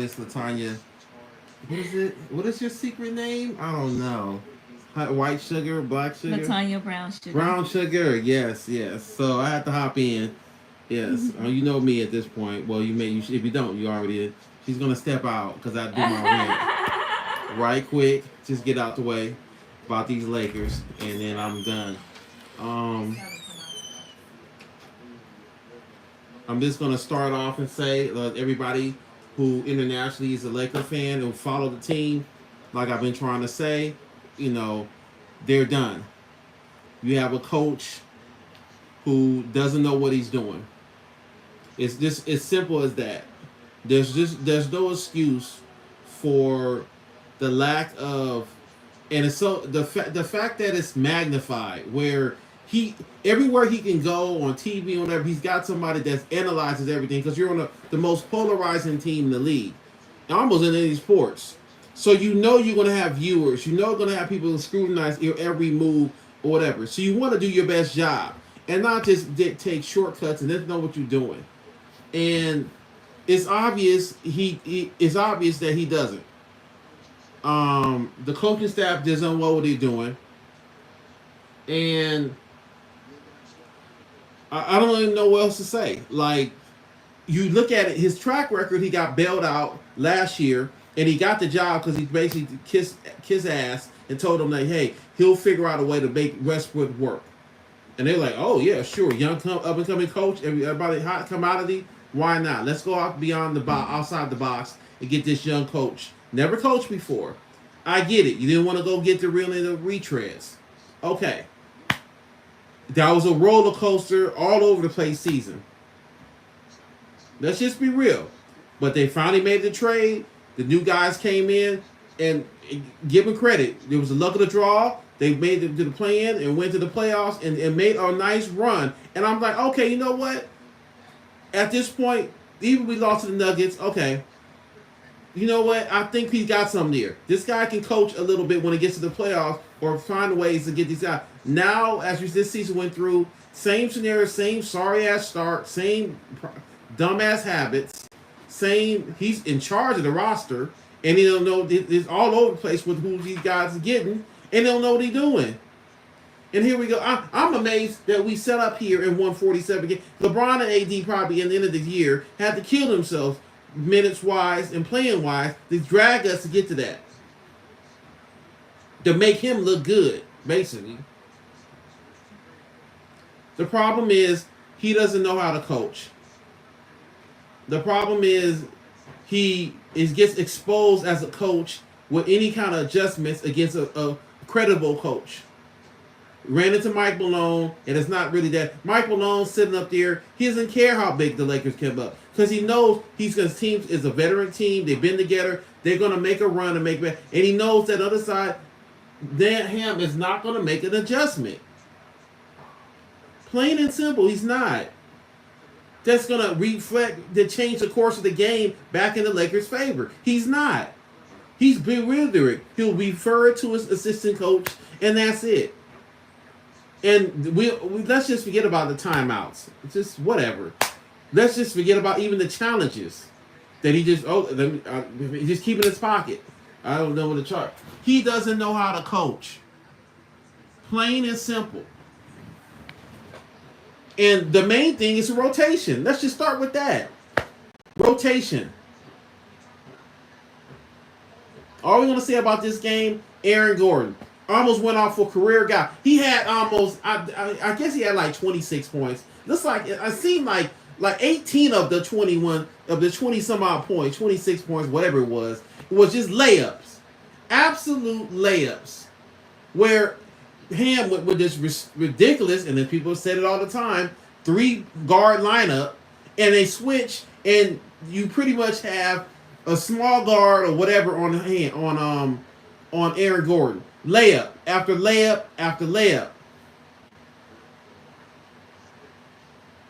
is Latonya. What is it? What is your secret name? I don't know. White sugar, black sugar, Latonya Brown Sugar. brown sugar. Yes, yes. So I had to hop in. Yes, you know me at this point. Well, you may. You if you don't, you already. She's gonna step out because I do my rant right quick. Just get out the way about these Lakers, and then I'm done. Um, I'm just gonna start off and say, everybody who internationally is a Laker fan and follow the team, like I've been trying to say, you know, they're done. You have a coach who doesn't know what he's doing. It's just as simple as that. There's no excuse for the lack of, and it's so the fact that it's magnified where he everywhere he can go on TV or whatever, he's got somebody that analyzes everything because you're on the most polarizing team in the league, almost in any sports. So you know you're gonna have viewers, you know you're gonna have people who scrutinize your every move or whatever. So you want to do your best job and not just take shortcuts and then know what you're doing. And it's obvious it's obvious that he doesn't. The coaching staff doesn't know what they're doing, and I don't even know what else to say. Like, you look at it, his track record, he got bailed out last year, and he got the job because he basically kissed ass and told him, like, hey, he'll figure out a way to make Westbrook work. And they're like, oh yeah, sure, young up and coming coach, everybody hot commodity. Why not? Let's go out beyond the box, outside the box, and get this young coach. Never coached before. I get it. You didn't want to go get the retreads. Okay. That was a roller coaster all over the place season. Let's just be real. But they finally made the trade. The new guys came in, and give them credit. There was a luck of the draw. They made it to the play-in and went to the playoffs and made a nice run. And I'm like, okay, you know what? At this point, even we lost to the Nuggets, okay. You know what? I think he's got something there. This guy can coach a little bit when he gets to the playoffs or find ways to get these guys. Now, as this season went through, same scenario, same sorry-ass start, same dumbass habits, same, he's in charge of the roster, and he don't know, it's all over the place with who these guys are getting, and they don't know what he's doing. And here we go. I'm amazed that we set up here and won 47 games. LeBron and AD probably in the end of the year had to kill themselves minutes-wise and playing-wise to drag us to get to that. To make him look good, basically. The problem is he doesn't know how to coach. The problem is he gets exposed as a coach with any kind of adjustments against a credible coach. Ran into Mike Malone, and it's not really that. Mike Malone sitting up there, he doesn't care how big the Lakers came up because he knows his team is a veteran team. They've been together. They're going to make a run and make it. And he knows that other side, Dan Ham is not going to make an adjustment. Plain and simple, he's not. That's going to reflect, to change the course of the game back in the Lakers' favor. He's not. He's bewildering. He'll refer it to his assistant coach, and that's it. And we let's just forget about the timeouts. Just whatever. Let's just forget about even the challenges that he just he just keep in his pocket. I don't know what to chart. He doesn't know how to coach. Plain and simple. And the main thing is rotation. Let's just start with that. Rotation. All we're gonna say about this game, Aaron Gordon. Almost went off for career guy. He had almost, I guess he had like 26 points. Looks like, it seemed like 18 of the 21, of the 20 some odd points, 26 points, whatever it was just layups. Absolute layups. Where Ham went with this ridiculous, and then people said it all the time, 3-guard lineup, and they switch, and you pretty much have a small guard or whatever on Aaron Gordon. Layup after layup after layup.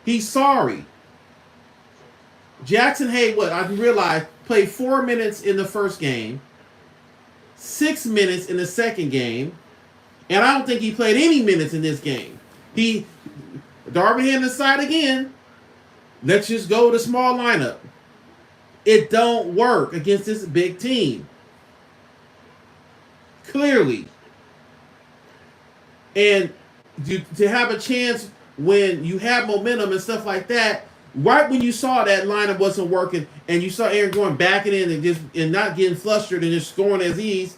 He's sorry. Jackson Haywood, I realized, played 4 minutes in the first game, 6 minutes in the second game, and I don't think he played any minutes in this game. Darby Ham inside again. Let's just go to small lineup. It don't work against this big team. Clearly. And to have a chance when you have momentum and stuff like that, right when you saw that lineup wasn't working and you saw Aaron going backing in and just and not getting flustered and just scoring as ease,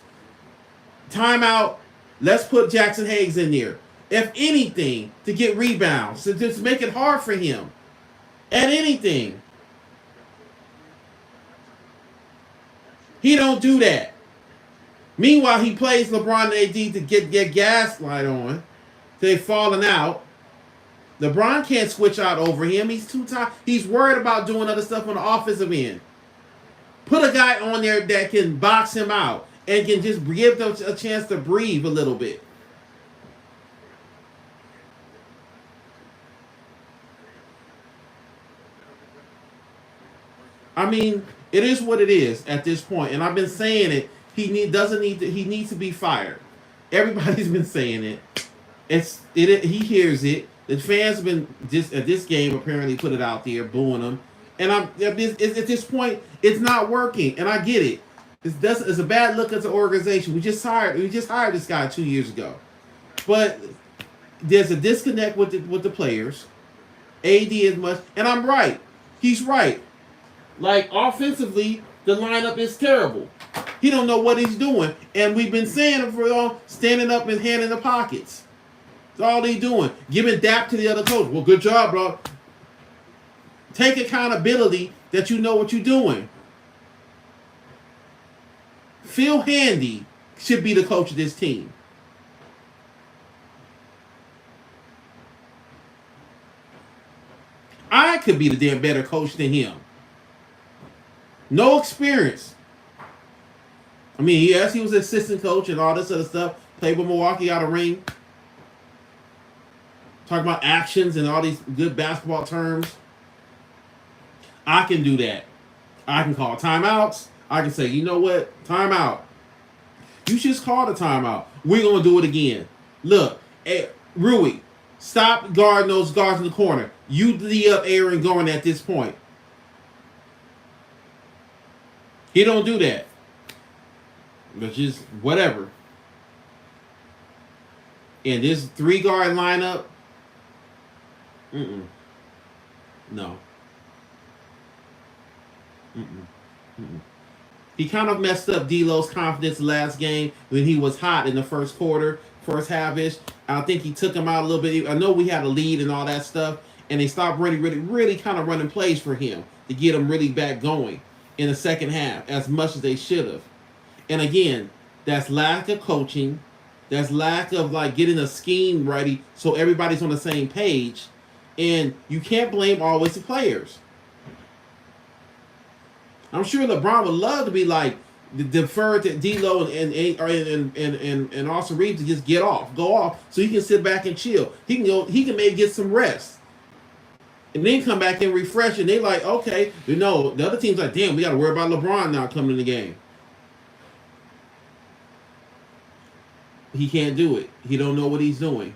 timeout, let's put Jackson Hayes in there. If anything, to get rebounds, to just make it hard for him. At anything. He don't do that. Meanwhile, he plays LeBron and AD to get gaslight on. They've fallen out. LeBron can't switch out over him. He's too tired. He's worried about doing other stuff on the offensive end. Put a guy on there that can box him out and can just give them a chance to breathe a little bit. I mean, it is what it is at this point, and I've been saying it. He needs to be fired. Everybody's been saying it. He hears it. The fans have been just at this game apparently put it out there booing him, and at this point it's not working, and I get it. It's a bad look at the organization. We just hired this guy 2 years ago, but there's a disconnect with the players. AD is much, and I'm right. He's right. Like offensively, the lineup is terrible. He don't know what he's doing, and we've been saying it for all standing up and hand in the pockets. That's all they doing. Giving dap to the other coach. Well, good job, bro. Take accountability that you know what you're doing. Phil Handy should be the coach of this team. I could be the damn better coach than him. No experience. I mean, yes, he was an assistant coach and all this other stuff. Played with Milwaukee out of ring. Talking about actions and all these good basketball terms. I can do that. I can call timeouts. I can say, you know what? Timeout. You just called a timeout. We're going to do it again. Look, hey, Rui, stop guarding those guards in the corner. You lead up Aaron going at this point. He don't do that. But just whatever. And this 3-guard lineup, no. He kind of messed up D'Lo's confidence last game when he was hot in the first quarter, first half-ish. I think he took him out a little bit. I know we had a lead and all that stuff, and they stopped really kind of running plays for him to get him really back going in the second half as much as they should have. And again, that's lack of coaching. That's lack of like getting a scheme ready so everybody's on the same page. And you can't blame always the players. I'm sure LeBron would love to be like defer to D'Lo and Austin Reeves to just go off, so he can sit back and chill. He can maybe get some rest, and then come back and refresh. And they like, okay, you know, the other team's like, damn, we got to worry about LeBron now coming in the game. He can't do it. He don't know what he's doing,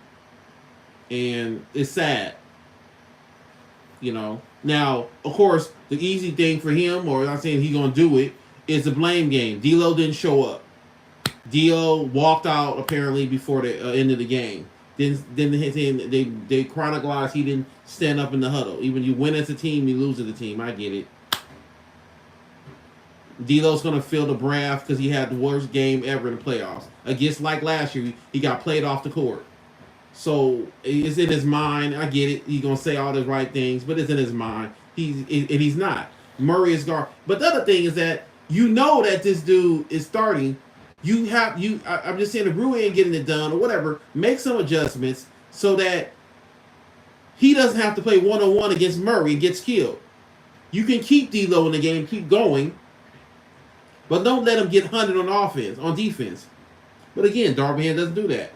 and it's sad. You know. Now, of course, the easy thing for him, or I'm not saying he's gonna do it, is the blame game. D'Lo didn't show up. D'Lo walked out apparently before the end of the game. Then they chroniclized he didn't stand up in the huddle. Even you win as a team, you lose as a team. I get it. D'Lo's gonna feel the breath because he had the worst game ever in the playoffs. Against like last year, he got played off the court. So it's in his mind. I get it. He's gonna say all the right things, but it's in his mind. He's not. Murray is guard. But the other thing is that you know that this dude is starting. I'm just saying, if Rui ain't getting it done or whatever, make some adjustments so that he doesn't have to play 1-on-1 against Murray and gets killed. You can keep D'Lo in the game, keep going, but don't let him get hunted on defense. But again, Darby doesn't do that.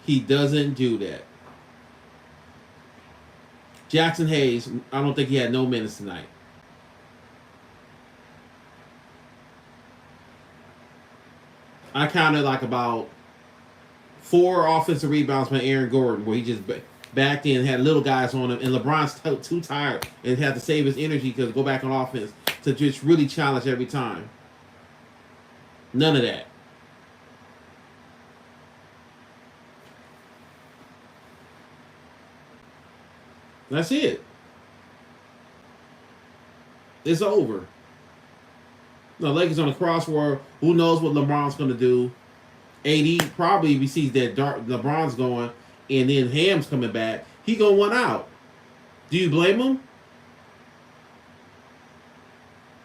He doesn't do that. Jackson Hayes, I don't think he had no minutes tonight. I counted like about 4 offensive rebounds by Aaron Gordon, where he just back then had little guys on him, and LeBron's too tired and had to save his energy because go back on offense to just really challenge every time. None of that. That's it. It's over. The Lakers on the crossword. Who knows what LeBron's going to do? AD probably, if he sees that LeBron's going and then Ham's coming back, he going to want out. Do you blame him?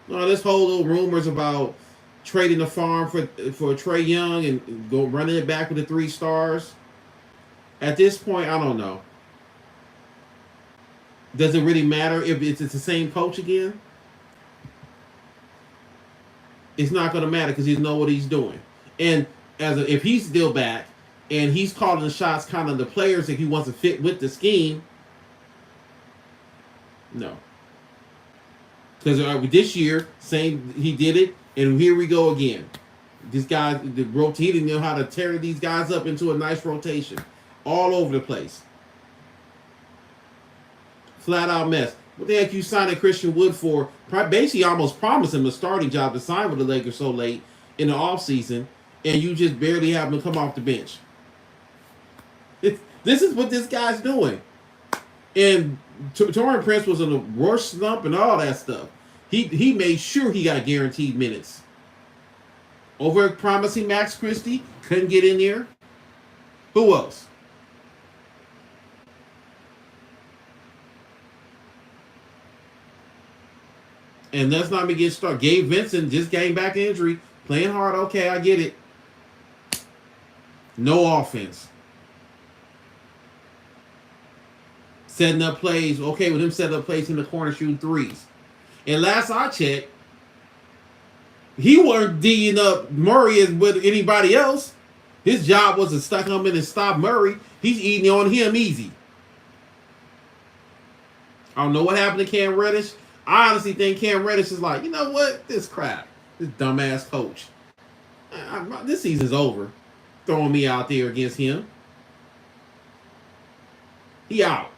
No, this whole little rumors about trading the farm for Trae Young and go running it back with the 3 stars. At this point, I don't know. Does it really matter if it's the same coach again? It's not going to matter because he knows what he's doing. And if he's still back and he's calling the shots, kind of the players that he wants to fit with the scheme, no. Because this year, same he did it, and here we go again. This guy, he didn't know how to tear these guys up into a nice rotation, all over the place. Flat out mess. What the heck you signing Christian Wood for? Basically almost promised him a starting job to sign with the Lakers so late in the offseason, and you just barely have him come off the bench. This is what this guy's doing. And Taurean Prince was in the worst slump and all that stuff. He made sure he got guaranteed minutes. Over promising Max Christie, couldn't get in there. Who else? And let's not get started. Gabe Vincent just came back injury, playing hard. Okay, I get it. No offense. Setting up plays. Okay, with him setting up plays in the corner, shooting threes. And last I checked, he weren't D'ing up Murray as with anybody else. His job was to stuck him in and stop Murray. He's eating on him easy. I don't know what happened to Cam Reddish. I honestly think Cam Reddish is like, you know what? This crap. This dumbass coach. This season's over. Throwing me out there against him. He out.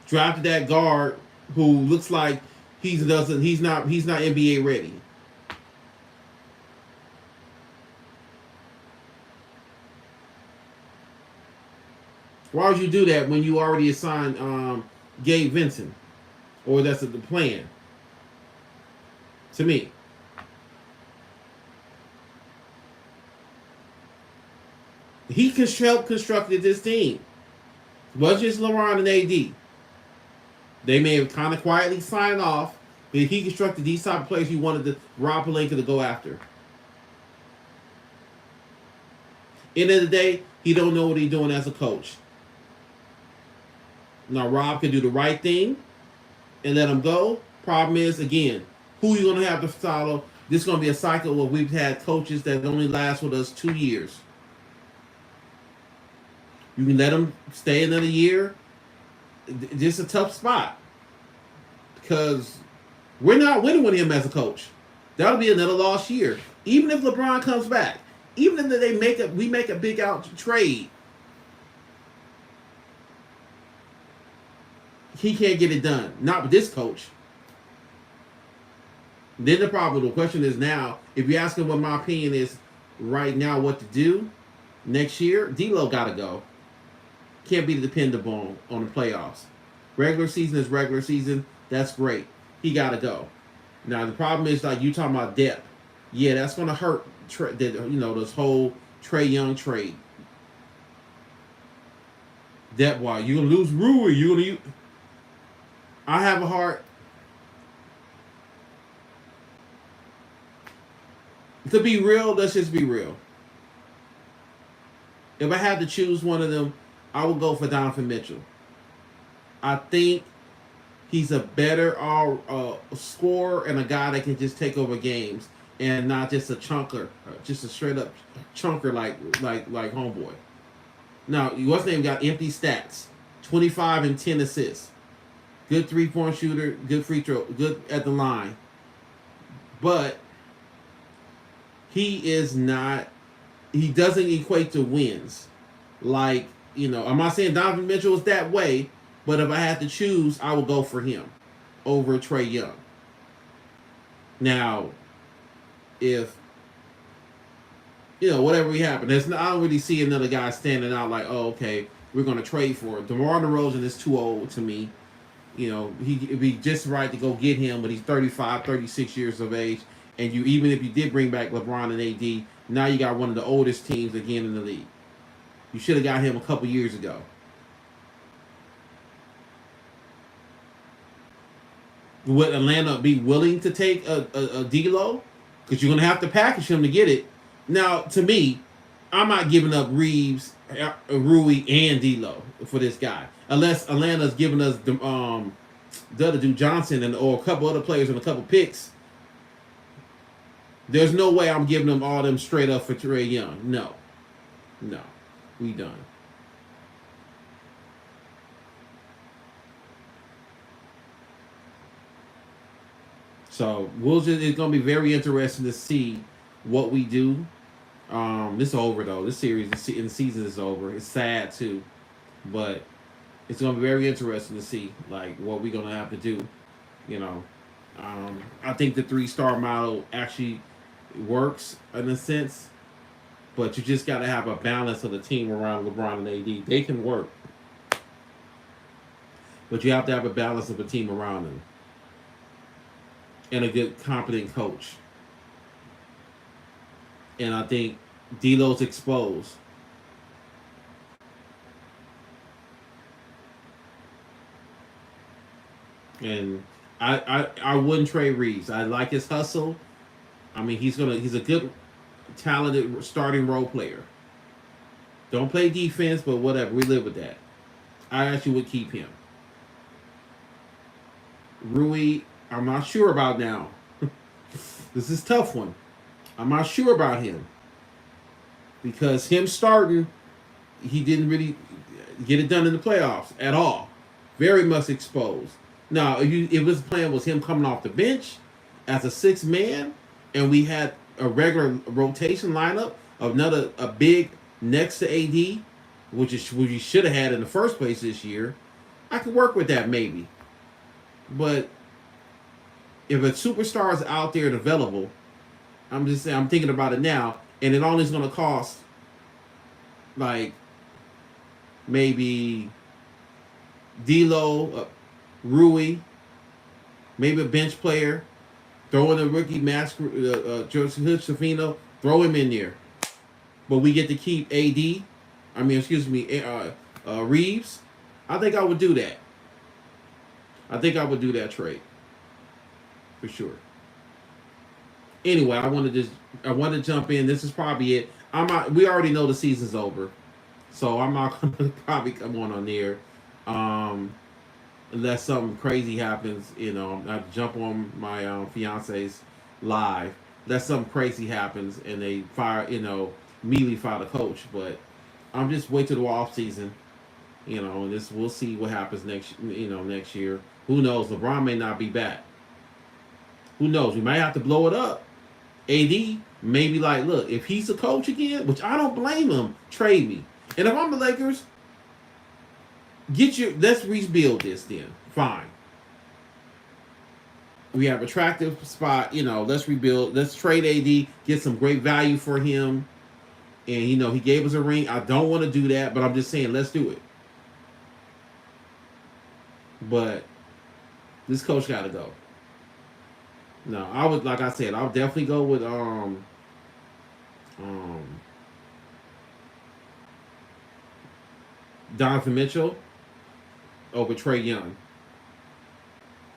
Drafted that guard who looks like he's not NBA ready. Why would you do that when you already assigned Gabe Vincent? Or that's the plan? To me. He helped constructed this team. It wasn't just LeBron and AD. They may have kind of quietly signed off, but he constructed these type of players he wanted Rob Pelinka to go after. End of the day, he don't know what he's doing as a coach. Now, Rob can do the right thing and let him go. Problem is, again, who are you going to have to follow? This is going to be a cycle where we've had coaches that only last with us 2 years. You can let them stay another year. It's a tough spot because we're not winning with him as a coach. That'll be another lost year. Even if LeBron comes back, even if we make a big out trade, he can't get it done. Not with this coach. Then the question is now, if you ask him what my opinion is right now, what to do next year, D'Lo got to go. Can't be dependable on the playoffs. Regular season is regular season. That's great. He got to go. Now, the problem is, like you talking about depth. Yeah, that's going to hurt, this whole Trae Young trade. Depth-wise. You're going to lose Rui. I have a heart. To be real, let's just be real. If I had to choose one of them, I would go for Donovan Mitchell. I think he's a better scorer and a guy that can just take over games and not just a chunker, just a straight up chunker like homeboy. Now, what's his name got empty stats, 25 and 10 assists, good 3-point shooter, good free throw, good at the line, but he is not he doesn't equate to wins. Like, I'm not saying Donovan Mitchell is that way, but if I had to choose, I would go for him over Trae Young. Now, if whatever we happen, I don't really see another guy standing out like, oh, okay, we're going to trade for it. DeMar DeRozan is too old to me. It'd be just right to go get him, but he's 35, 36 years of age. And even if you did bring back LeBron and AD, now you got one of the oldest teams again in the league. You should have got him a couple years ago. Would Atlanta be willing to take a D'Lo? Because you're going to have to package him to get it. Now, to me, I'm not giving up Reeves, Rui, and D'Lo for this guy, unless Atlanta's giving us the other dude Johnson or a couple other players and a couple picks. There's no way I'm giving them all them straight up for Trae Young. No, we done. So it's gonna be very interesting to see what we do. This is over though. This series, the season is over. It's sad too, but it's gonna be very interesting to see like what we're gonna have to do. You know, I think the 3-star model actually works in a sense, but you just got to have a balance of the team around LeBron and AD. They can work, but you have to have a balance of the team around them and a good, competent coach. And I think D'Lo's exposed. And I wouldn't trade Reeves. I like his hustle. I mean, he's a good, talented starting role player. Don't play defense, but whatever. We live with that. I actually would keep him. Rui, I'm not sure about now. This is a tough one. I'm not sure about him because him starting, he didn't really get it done in the playoffs at all. Very much exposed. Now, if his plan was him coming off the bench as a 6 man, and we had a regular rotation lineup of another a big next to AD, which you should have had in the first place this year, I could work with that maybe. But if a superstar is out there and available, I'm just saying I'm thinking about it now, and it only is going to cost like maybe D'Lo, Rui, maybe a bench player, throw in a rookie mask, Joseph Stefano, throw him in there. But we get to keep AD. I mean, excuse me, Reeves. I think I would do that. I think I would do that trade for sure. Anyway, I want to jump in. This is probably it. We already know the season's over, so I'm not gonna probably come on there. Unless something crazy happens, I jump on my fiance's live. Unless something crazy happens and they immediately fire the coach. But I'm just wait till the off season, and we'll see what happens next year. Who knows? LeBron may not be back. Who knows? We might have to blow it up. AD maybe like, look, if he's a coach again, which I don't blame him, trade me. And if I'm the Lakers, let's rebuild this then. Fine. We have attractive spot, let's rebuild. Let's trade AD, get some great value for him. And he gave us a ring. I don't want to do that, but I'm just saying let's do it. But this coach gotta go. No, I would like I said, I'll definitely go with Donovan Mitchell over Trae Young.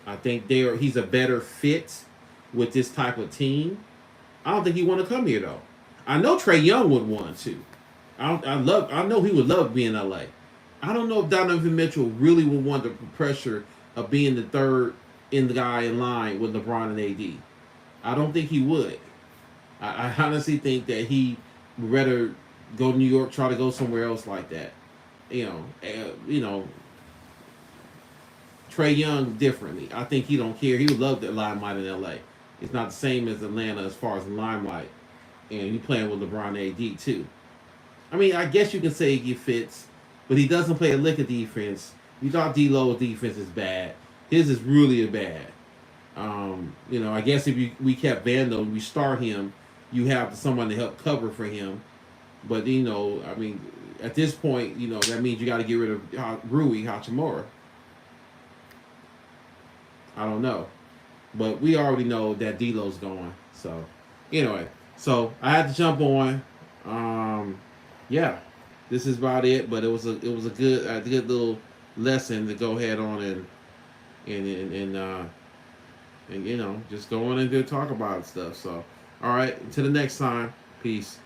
I think he's a better fit with this type of team. I don't think he want to come here though. I know Trae Young would want to. I know he would love being in LA. I don't know if Donovan Mitchell really would want the pressure of being the third in the guy in line with LeBron and AD. I don't think he would. I honestly think that he would rather go to New York, try to go somewhere else like that. Trae Young differently. I think he don't care. He would love the limelight in LA. It's not the same as Atlanta as far as the limelight. and he playing with LeBron AD too. I mean, I guess you can say he fits, but he doesn't play a lick of defense. You thought D'Lo's defense is bad. His is really bad. I guess if we kept Vando and we start him, you have someone to help cover for him. But I mean, at this point, that means you got to get rid of Rui Hachimura. I don't know, but we already know that D'Lo's going. So anyway, so I had to jump on. Yeah, this is about it. But it was a good little lesson to go ahead on and just go on and talk about stuff. So all right, until the next time, peace.